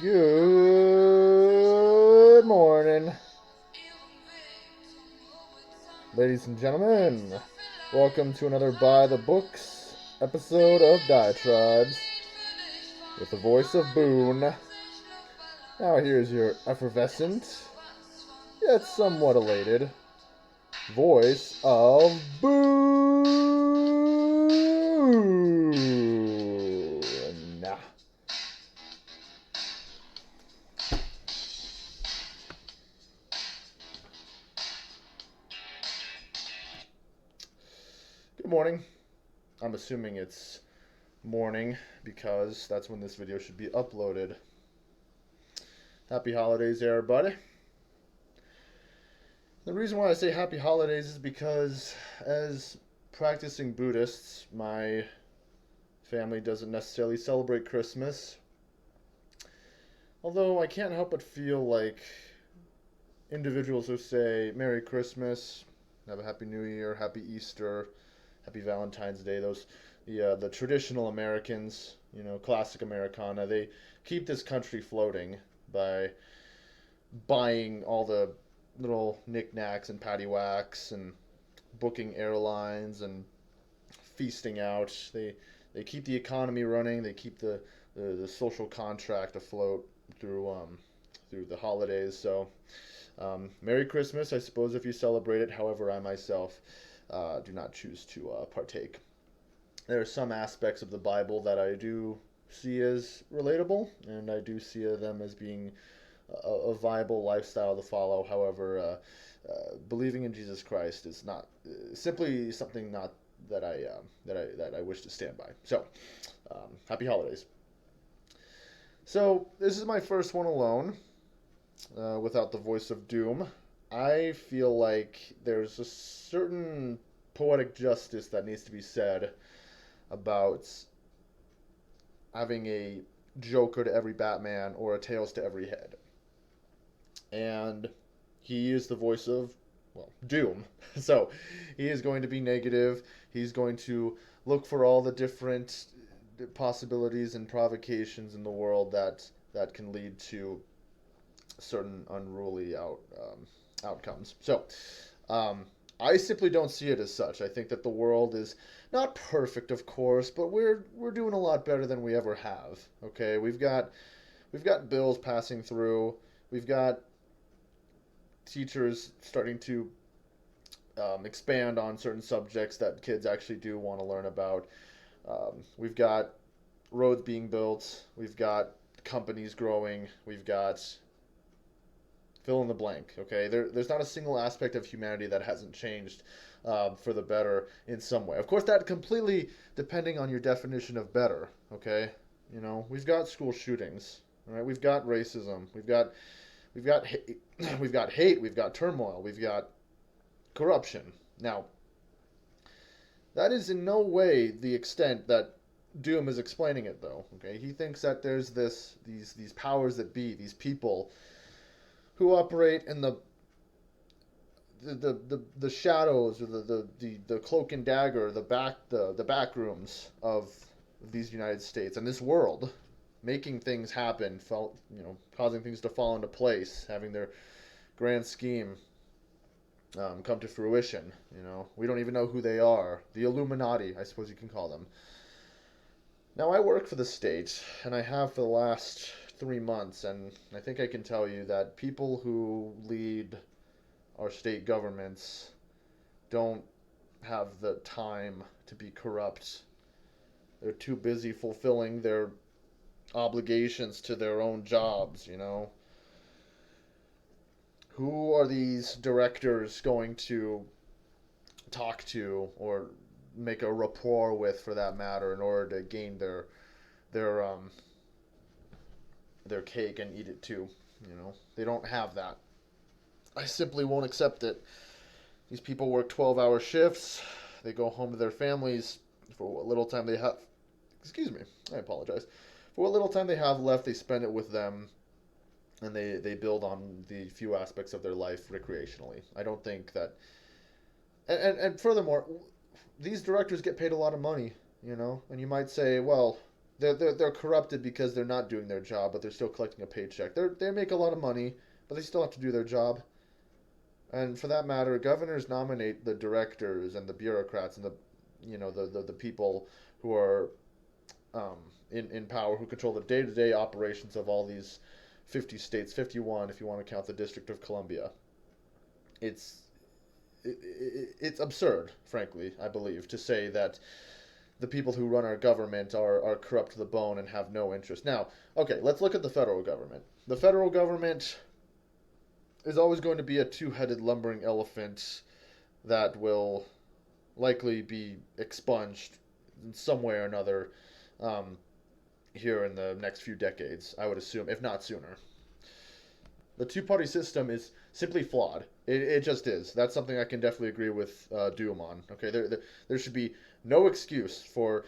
Good morning, ladies and gentlemen. Welcome to another By the Books episode of Diatribes with the voice of Boon. Now here's your effervescent, yet somewhat elated, voice of Boon. Good morning. I'm assuming it's morning because that's when this video should be uploaded. Happy holidays, everybody. The reason why I say happy holidays is because as practicing Buddhists, my family doesn't necessarily celebrate Christmas. Although I can't help but feel like individuals who say Merry Christmas, have a Happy New Year, Happy Easter, Happy Valentine's Day, the traditional Americans, classic Americana, they keep this country floating by buying all the little knickknacks and paddywhacks and booking airlines and feasting out. They keep the economy running. They keep the social contract afloat through the holidays. So, Merry Christmas, I suppose, if you celebrate it. However, I myself do not choose to partake. There are some aspects of the Bible that I do see as relatable, and I do see them as being a viable lifestyle to follow. However, believing in Jesus Christ is not simply something not that I wish to stand by. So, happy holidays. So this is my first one alone, without the voice of doom. I feel like there's a certain poetic justice that needs to be said about having a Joker to every Batman or a Tails to every head. And he is the voice of, well, doom. So he is going to be negative. He's going to look for all the different possibilities and provocations in the world that can lead to certain unruly outcomes. So I simply don't see it as such. I think that the world is not perfect, of course, but we're doing a lot better than we ever have. Okay, we've got bills passing through. We've got teachers starting to expand on certain subjects that kids actually do want to learn about. We've got roads being built. We've got companies growing. We've got fill in the blank. Okay, there's not a single aspect of humanity that hasn't changed for the better in some way. Of course, that completely depending on your definition of better. Okay, we've got school shootings. All right, we've got racism. We've got hate. We've got hate. We've got turmoil. We've got corruption. Now, that is in no way the extent that Doom is explaining it, though. Okay, he thinks that there's these powers that be, these people who operate in the shadows or the cloak and dagger, the back rooms of these United States and this world, making things happen, causing things to fall into place, having their grand scheme come to fruition. We don't even know who they are. The Illuminati, I suppose you can call them. Now, I work for the state, and I have for the last 3 months, and I think I can tell you that people who lead our state governments don't have the time to be corrupt. They're too busy fulfilling their obligations to their own jobs. Who are these directors going to talk to or make a rapport with, for that matter, in order to gain their cake and eat it too? They don't have that. I simply won't accept it. These people work 12-hour shifts. They go home to their families for what little time they have. Excuse me, I apologize. For what little time they have left, they spend it with them, and they build on the few aspects of their life recreationally. I don't think that... And furthermore, these directors get paid a lot of money, and you might say, well, they're corrupted because they're not doing their job, but they're still collecting a paycheck. They make a lot of money, but they still have to do their job. And for that matter, governors nominate the directors and the bureaucrats and the people who are um, in power, who control the day to day operations of all these 50 states, 51 if you want to count the District of Columbia. It's it's absurd, frankly, I believe, to say that the people who run our government are corrupt to the bone and have no interest. Now, okay, let's look at the federal government. The federal government is always going to be a two-headed lumbering elephant that will likely be expunged in some way or another um, here in the next few decades, I would assume, if not sooner. The two-party system is simply flawed. It just is. That's something I can definitely agree with Doom on. Okay, there should be no excuse for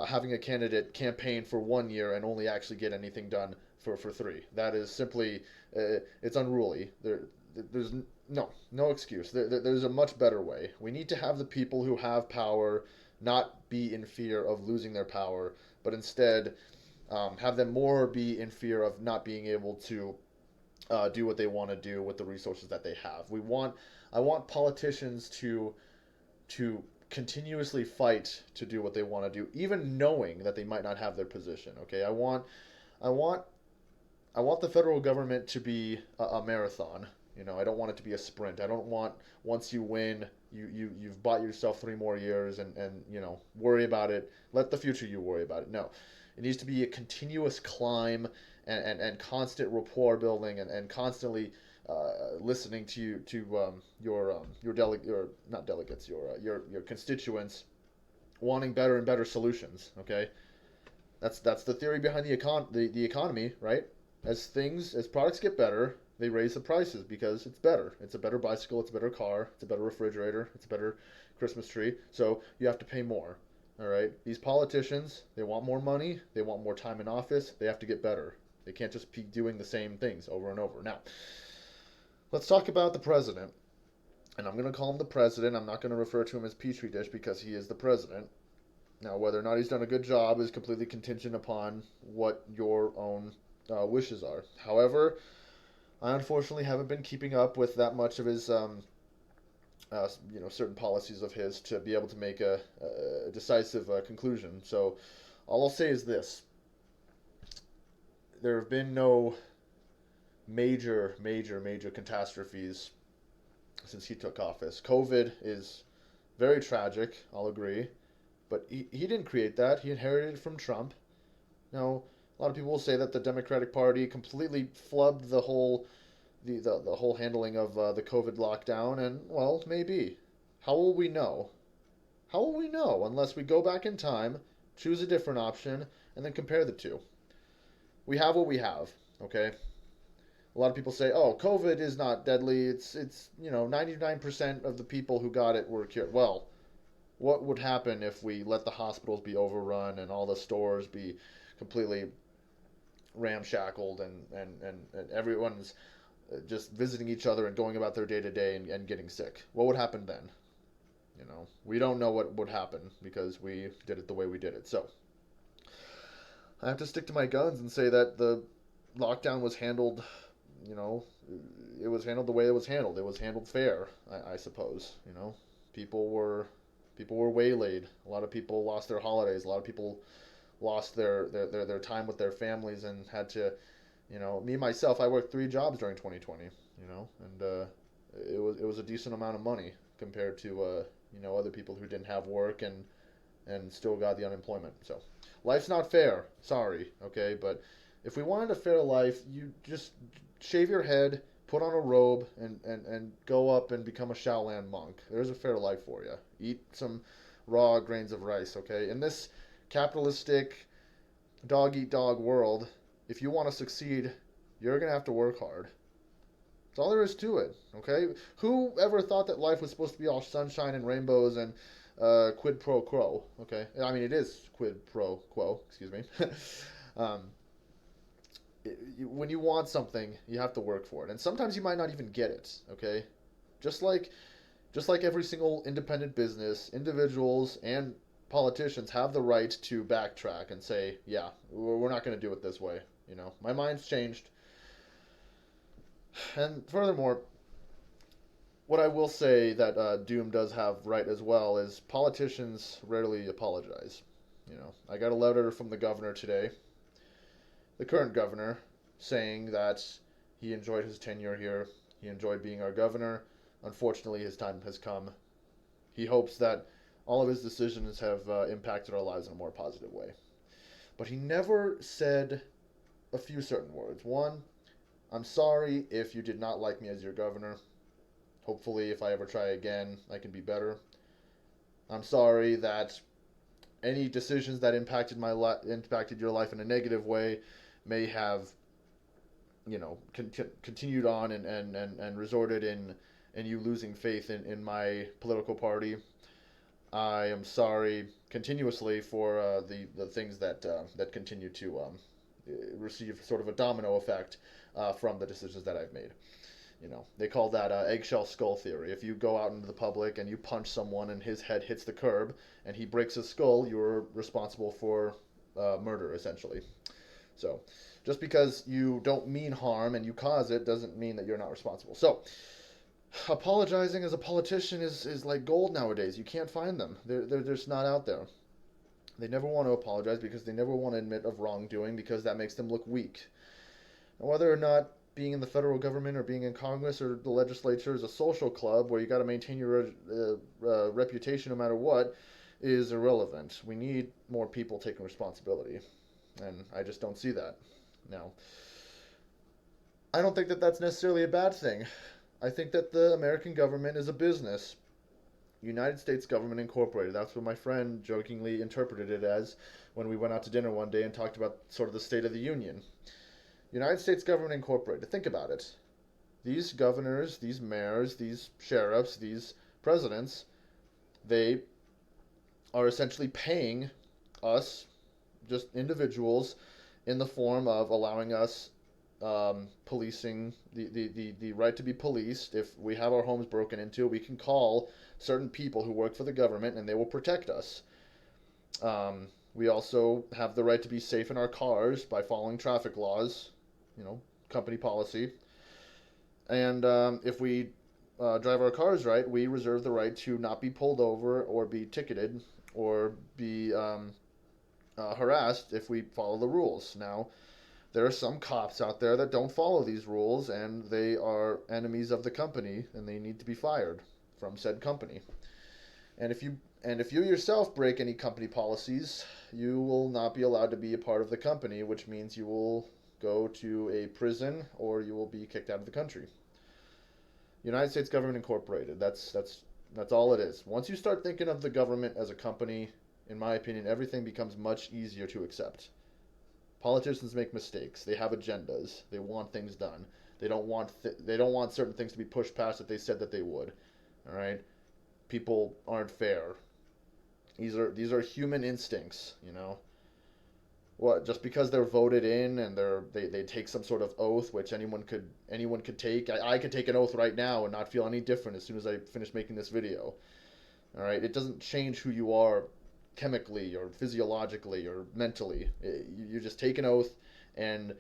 having a candidate campaign for 1 year and only actually get anything done for three. That is simply it's unruly. There's no excuse. There's a much better way. We need to have the people who have power not be in fear of losing their power, but instead have them more be in fear of not being able to do what they want to do with the resources that they have. I want politicians to continuously fight to do what they want to do, even knowing that they might not have their position. Okay, I want, I want the federal government to be a marathon. I don't want it to be a sprint. I don't want once you win, you've bought yourself 3 more years and worry about it. Let the future you worry about it. No, it needs to be a continuous climb and constant rapport building and constantly listening your not delegates your constituents wanting better and better solutions. Okay, that's the theory behind the economy, right? As products get better, they raise the prices because it's better. It's a better bicycle, it's a better car, it's a better refrigerator, it's a better Christmas tree. So you have to pay more. All right. These politicians, they want more money, they want more time in office, they have to get better. They can't just be doing the same things over and over. Now, let's talk about the president. And I'm going to call him the president. I'm not going to refer to him as Petri dish because he is the president. Now, whether or not he's done a good job is completely contingent upon what your own wishes are. However, I unfortunately haven't been keeping up with that much of his, certain policies of his to be able to make a decisive conclusion. So, all I'll say is this: there have been no major catastrophes since he took office. COVID is very tragic, I'll agree, but he didn't create that. He inherited it from Trump. Now, a lot of people will say that the Democratic Party completely flubbed the whole handling of the COVID lockdown, and well, maybe. How will we know? How will we know unless we go back in time, choose a different option, and then compare the two? We have what we have, okay? A lot of people say, "Oh, COVID is not deadly. It's 99% of the people who got it were cured." Well, what would happen if we let the hospitals be overrun and all the stores be completely ramshackled and everyone's just visiting each other and going about their day to day and getting sick? What would happen then? We don't know what would happen because we did it the way we did it. So I have to stick to my guns and say that the lockdown was handled, it was handled the way it was handled. It was handled fair, I suppose. People were waylaid. A lot of people lost their holidays. A lot of people lost their time with their families and had to, me myself, I worked 3 jobs during 2020, and it was a decent amount of money compared to other people who didn't have work and still got the unemployment. So life's not fair. Sorry, okay, but if we wanted a fair life, you just shave your head, put on a robe, and go up and become a Shaolin monk. There's a fair life for you. Eat some raw grains of rice, okay? In this capitalistic, dog-eat-dog world, if you want to succeed, you're going to have to work hard. That's all there is to it, okay? Who ever thought that life was supposed to be all sunshine and rainbows and quid pro quo, okay? I mean, it is quid pro quo, excuse me. um, when you want something, you have to work for it. And sometimes you might not even get it, okay? Just like every single independent business, individuals and politicians have the right to backtrack and say, yeah, we're not going to do it this way. My mind's changed. And furthermore, what I will say that Doom does have right as well is politicians rarely apologize. I got a letter from the governor today, the current governor, saying that he enjoyed his tenure here. He enjoyed being our governor. Unfortunately, his time has come. He hopes that all of his decisions have impacted our lives in a more positive way. But he never said a few certain words. One, I'm sorry if you did not like me as your governor. Hopefully, if I ever try again, I can be better. I'm sorry that any decisions that impacted your life in a negative way may have, continued on and resorted in you losing faith in my political party. I am sorry continuously for the things that continue to receive sort of a domino effect from the decisions that I've made. They call that eggshell skull theory. If you go out into the public and you punch someone and his head hits the curb and he breaks his skull, you're responsible for murder, essentially. So, just because you don't mean harm and you cause it doesn't mean that you're not responsible. So, apologizing as a politician is like gold nowadays. You can't find them. They're just not out there. They never want to apologize because they never want to admit of wrongdoing because that makes them look weak. And whether or not being in the federal government or being in Congress or the legislature is a social club where you got to maintain your reputation no matter what is irrelevant. We need more people taking responsibility, and I just don't see that. Now, I don't think that that's necessarily a bad thing. I think that the American government is a business. United States Government Incorporated. That's what my friend jokingly interpreted it as when we went out to dinner one day and talked about sort of the State of the Union. United States Government Incorporated. Think about it. These governors, these mayors, these sheriffs, these presidents, they are essentially paying us, just individuals, in the form of allowing us policing, the right to be policed. If we have our homes broken into, we can call certain people who work for the government and they will protect us. We also have the right to be safe in our cars by following traffic laws, company policy. And if we drive our cars right, we reserve the right to not be pulled over or be ticketed or be harassed if we follow the rules. Now, there are some cops out there that don't follow these rules, and they are enemies of the company, and they need to be fired from said company. And if you yourself break any company policies, you will not be allowed to be a part of the company, which means you will go to a prison or you will be kicked out of the country. United States Government Incorporated. That's all it is. Once you start thinking of the government as a company, in my opinion, everything becomes much easier to accept. Politicians make mistakes. They have agendas. They want things done. They don't want certain things to be pushed past that they said that they would. All right? People aren't fair. These are human instincts, What, just because they're voted in and they take some sort of oath, which anyone could take. I could take an oath right now and not feel any different as soon as I finish making this video. All right? It doesn't change who you are chemically or physiologically or mentally. You just take an oath and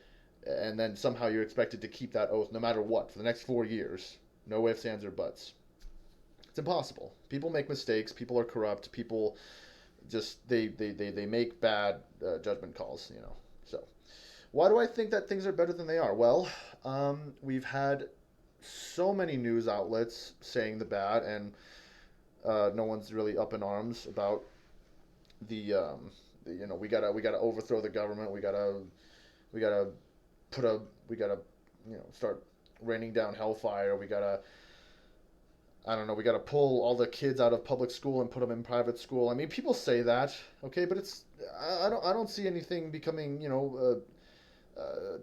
then somehow you're expected to keep that oath no matter what for the next 4 years. No ifs, ands, or buts. It's impossible. People make mistakes. People are corrupt. People just they make bad judgment calls. So why do I think that things are better than they are? Well, we've had so many news outlets saying the bad, and no one's really up in arms about the we gotta overthrow the government. We gotta start raining down hellfire. We gotta pull all the kids out of public school and put them in private school. I mean, people say that, okay, but I don't see anything becoming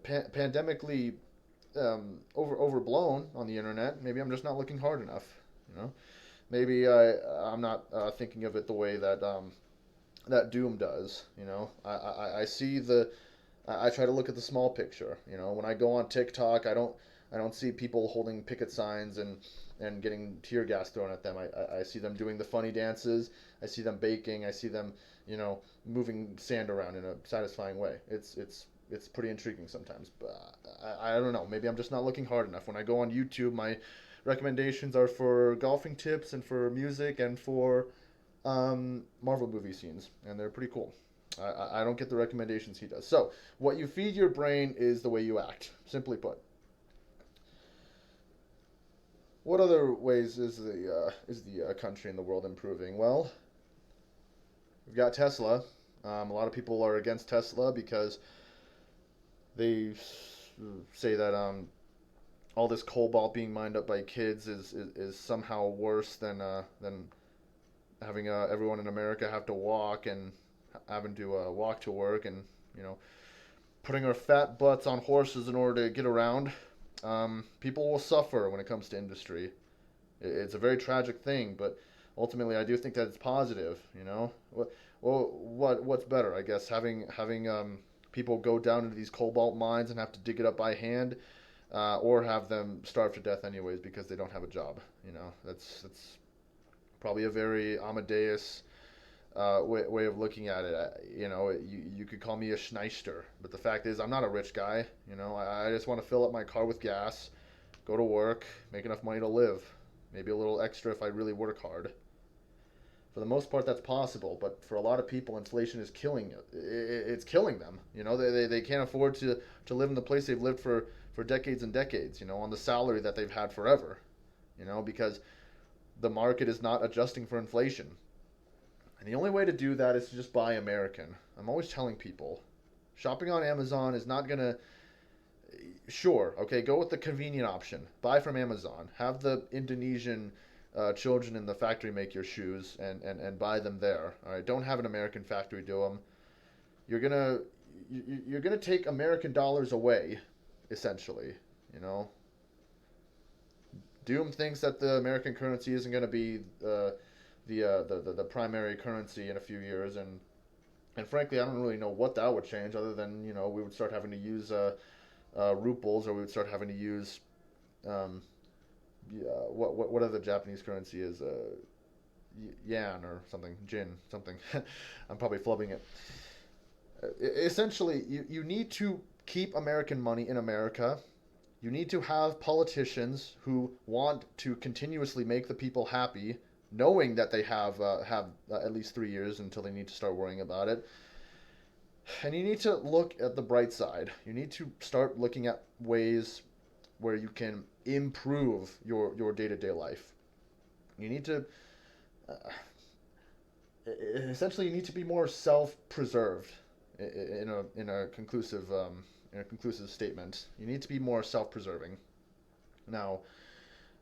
pandemically overblown on the internet. Maybe I'm just not looking hard enough. Maybe I'm not thinking of it the way that that Doom does. I see I try to look at the small picture. When I go on TikTok, I don't see people holding picket signs and and getting tear gas thrown at them. I see them doing the funny dances. I see them baking. I see them, moving sand around in a satisfying way. It's pretty intriguing sometimes. But I don't know. Maybe I'm just not looking hard enough. When I go on YouTube, my recommendations are for golfing tips and for music and for Marvel movie scenes, and they're pretty cool. I don't get the recommendations he does. So, what you feed your brain is the way you act, simply put. What other ways is the country and the world improving? Well, we've got Tesla. A lot of people are against Tesla because they say that all this cobalt being mined up by kids is somehow worse than having everyone in America have to walk and having to walk to work and you know putting our fat butts on horses in order to get around. People will suffer when it comes to industry. It's a very tragic thing, but ultimately, I do think that it's positive. What's better? I guess having people go down into these cobalt mines and have to dig it up by hand, or have them starve to death anyways because they don't have a job. That's probably a very Amadeus way of looking at it. You could call me a schneister, but the fact is, I'm not a rich guy. I just want to fill up my car with gas, go to work, make enough money to live. Maybe a little extra if I really work hard. For the most part, that's possible, but for a lot of people, inflation is killing it. It's killing them. They can't afford to live in the place they've lived for decades and decades, on the salary that they've had forever, because the market is not adjusting for inflation. And the only way to do that is to just buy American. I'm always telling people, shopping on Amazon is not going to. Sure, okay, go with the convenient option. Buy from Amazon. Have the Indonesian children in the factory make your shoes and buy them there. All right, don't have an American factory do them. You're gonna take American dollars away, essentially. You know, Doom thinks that the American currency isn't going to be the primary currency in a few years, and frankly, I don't really know what that would change, other than we would start having to use ruples, or we would start having to use what other Japanese currency is, yan or something, jin something. I'm probably flubbing it. Essentially, you need to keep American money in America. You need to have politicians who want to continuously make the people happy, knowing that they have at least 3 years until they need to start worrying about it. And you need to look at the bright side. You need to start looking at ways where you can improve your day-to-day life. You need to essentially you need to be more self-preserved in a conclusive statement. You need to be more self-preserving. Now,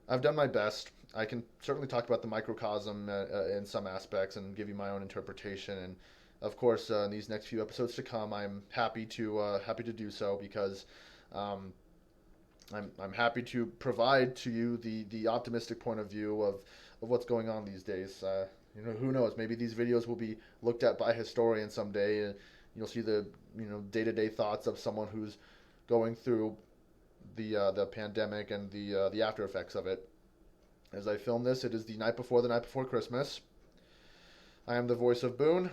I've done my best. I can certainly talk about the microcosm in some aspects and give you my own interpretation. And of course, in these next few episodes to come, I'm happy to do so, because I'm happy to provide to you the optimistic point of view of what's going on these days. Who knows? Maybe these videos will be looked at by historians someday, and you'll see the day-to-day thoughts of someone who's going through the pandemic and the after effects of it. As I film this, it is the night before Christmas. I am the voice of Boon.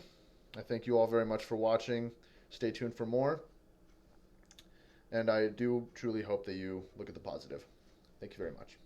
I thank you all very much for watching. Stay tuned for more. And I do truly hope that you look at the positive. Thank you very much.